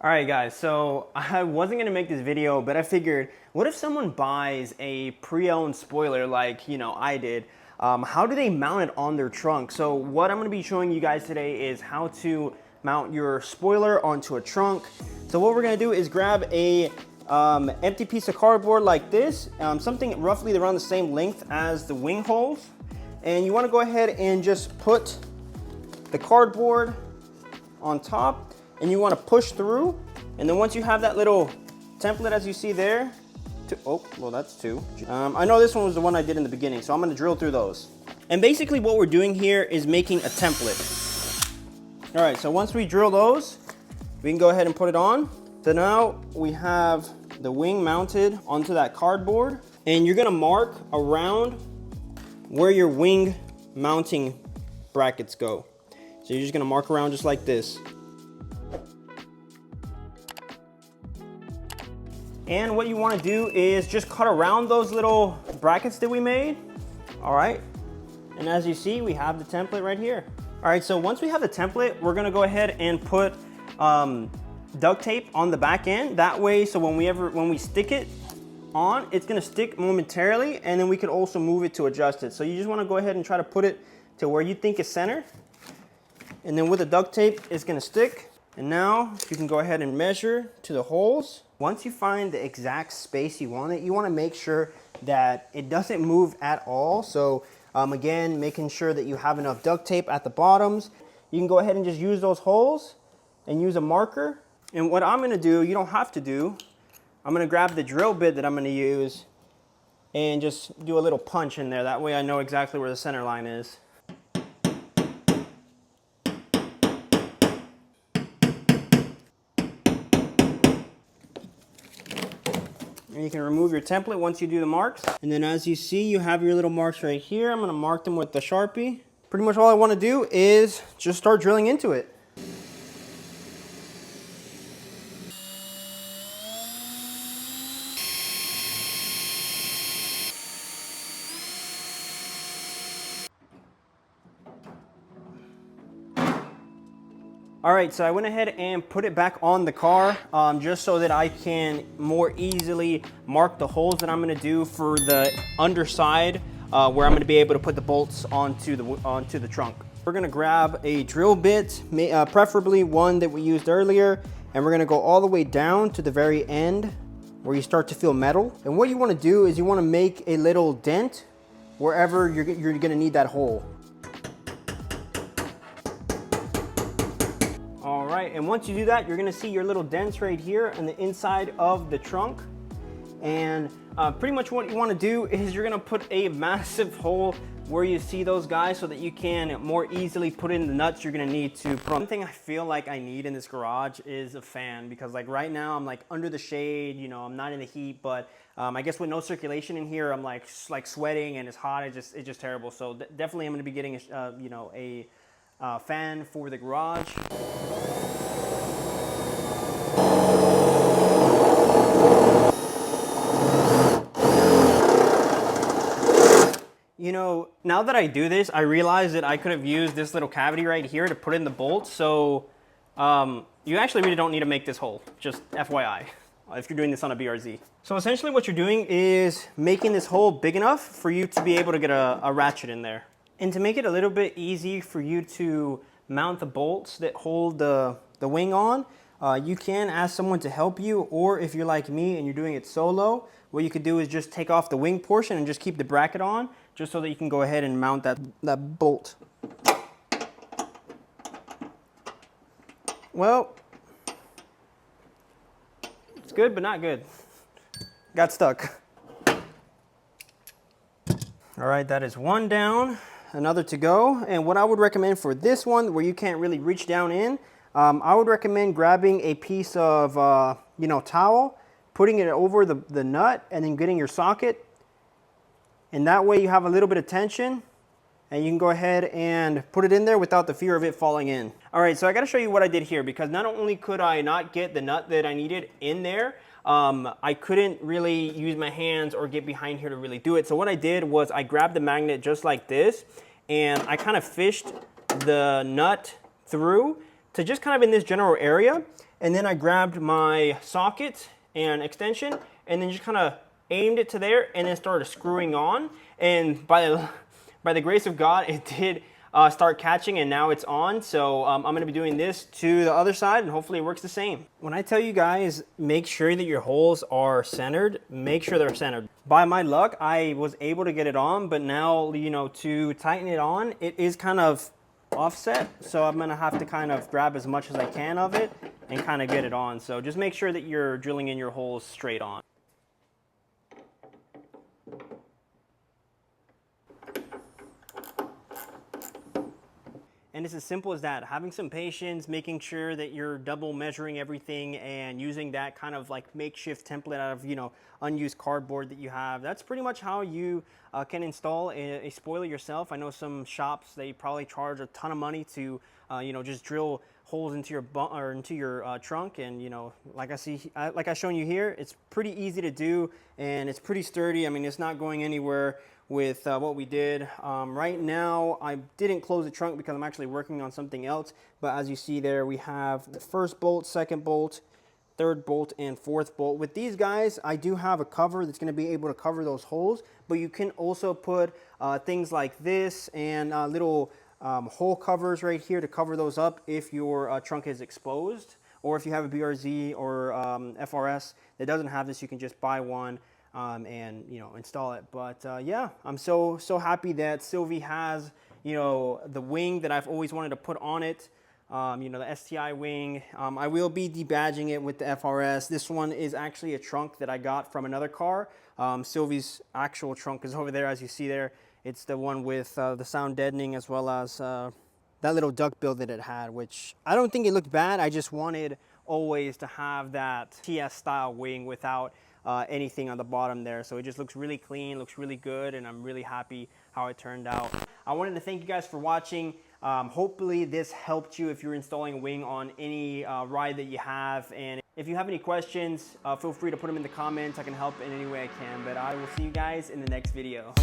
All right, guys, so I wasn't gonna make this video, but I figured, what if someone buys a pre-owned spoiler like, I did? How do they mount it on their trunk? So what I'm gonna be showing you guys today is how to mount your spoiler onto a trunk. So what we're gonna do is grab a empty piece of cardboard like this, something roughly around the same length as the wing holes. And you wanna go ahead and just put the cardboard on top, and you want to push through, and then once you have that little template as you see there, oh, well that's two. I know this one was the one I did in the beginning, so I'm going to drill through those. And basically what we're doing here is making a template. All right, so once we drill those, we can go ahead and put it on. So now we have the wing mounted onto that cardboard, and you're going to mark around where your wing mounting brackets go. So you're just going to mark around just like this. And what you want to do is just cut around those little brackets that we made. All right. And as you see, we have the template right here. All right, so once we have the template, we're gonna go ahead and put duct tape on the back end. That way, so when we stick it on, it's gonna stick momentarily, and then we can also move it to adjust it. So you just wanna go ahead and try to put it to where you think is center. And then with the duct tape, it's gonna stick. And now you can go ahead and measure to the holes. Once you find the exact space you want to make sure that it doesn't move at all. So again, making sure that you have enough duct tape at the bottoms. You can go ahead and just use those holes and use a marker. And what I'm gonna do, you don't have to do, I'm gonna grab the drill bit that I'm gonna use and just do a little punch in there. That way I know exactly where the center line is. And you can remove your template once you do the marks. And then as you see, you have your little marks right here. I'm gonna mark them with the Sharpie. Pretty much all I wanna do is just start drilling into it. All right, so I went ahead and put it back on the car just so that I can more easily mark the holes that I'm gonna do for the underside where I'm gonna be able to put the bolts onto the trunk. We're gonna grab a drill bit, preferably one that we used earlier, and we're gonna go all the way down to the very end where you start to feel metal. And what you wanna do is you wanna make a little dent wherever you're gonna need that hole. All right, and once you do that, you're gonna see your little dents right here on the inside of the trunk. And pretty much what you wanna do is you're gonna put a massive hole where you see those guys so that you can more easily put in the nuts you're gonna need to put on. One thing I feel like I need in this garage is a fan, because like right now I'm like under the shade, I'm not in the heat, but I guess with no circulation in here, I'm like sweating and it's hot, it's just terrible. So definitely I'm gonna be getting a fan for the garage. Now that I do this, I realize that I could have used this little cavity right here to put in the bolts. So you actually really don't need to make this hole, just FYI, if you're doing this on a BRZ. So essentially what you're doing is making this hole big enough for you to be able to get a ratchet in there. And to make it a little bit easy for you to mount the bolts that hold the wing on, you can ask someone to help you, or if you're like me and you're doing it solo, what you could do is just take off the wing portion and just keep the bracket on, just so that you can go ahead and mount that bolt. Well, it's good, but not good. Got stuck. All right, that is one down, another to go. And what I would recommend for this one, where you can't really reach down in, I would recommend grabbing a piece of towel, putting it over the nut, and then getting your socket. And that way you have a little bit of tension, and you can go ahead and put it in there without the fear of it falling in. All right, so I gotta show you what I did here, because not only could I not get the nut that I needed in there, I couldn't really use my hands or get behind here to really do it. So what I did was I grabbed the magnet just like this, and I kind of fished the nut through to just kind of in this general area. And then I grabbed my socket and extension and then just kind of aimed it to there and then started screwing on. And by the grace of God, it did start catching and now it's on. So I'm going to be doing this to the other side and hopefully it works the same. When I tell you guys, make sure that your holes are centered, make sure they're centered. By my luck, I was able to get it on, but now, you know, to tighten it on, it is kind of offset. So I'm going to have to kind of grab as much as I can of it and kind of get it on. So just make sure that you're drilling in your holes straight on. And it's as simple as that. Having some patience, making sure that you're double measuring everything and using that kind of like makeshift template out of, you know, unused cardboard that you have. That's pretty much how you can install a spoiler yourself. I know some shops, they probably charge a ton of money to, you know, just drill holes into your trunk, and you know, like I shown you here, it's pretty easy to do and it's pretty sturdy. I mean, it's not going anywhere with what we did. Right now, I didn't close the trunk because I'm actually working on something else, but as you see there, we have the first bolt, second bolt, third bolt, and fourth bolt. With these guys, I do have a cover that's going to be able to cover those holes, but you can also put things like this and little hole covers right here to cover those up if your trunk is exposed, or if you have a BRZ or FRS that doesn't have this, you can just buy one and, you know, install it. But yeah, I'm so happy that Sylvie has, you know, the wing that I've always wanted to put on it. You know, the STI wing. I will be debadging it with the FRS. This one is actually a trunk that I got from another car. Sylvie's actual trunk is over there, as you see there. It's the one with the sound deadening, as well as that little duck bill that it had, which I don't think it looked bad. I just wanted always to have that TS style wing without anything on the bottom there. So it just looks really clean, looks really good, and I'm really happy how it turned out. I wanted to thank you guys for watching. Hopefully this helped you if you're installing a wing on any ride that you have. And if you have any questions, feel free to put them in the comments. I can help in any way I can. But I will see you guys in the next video.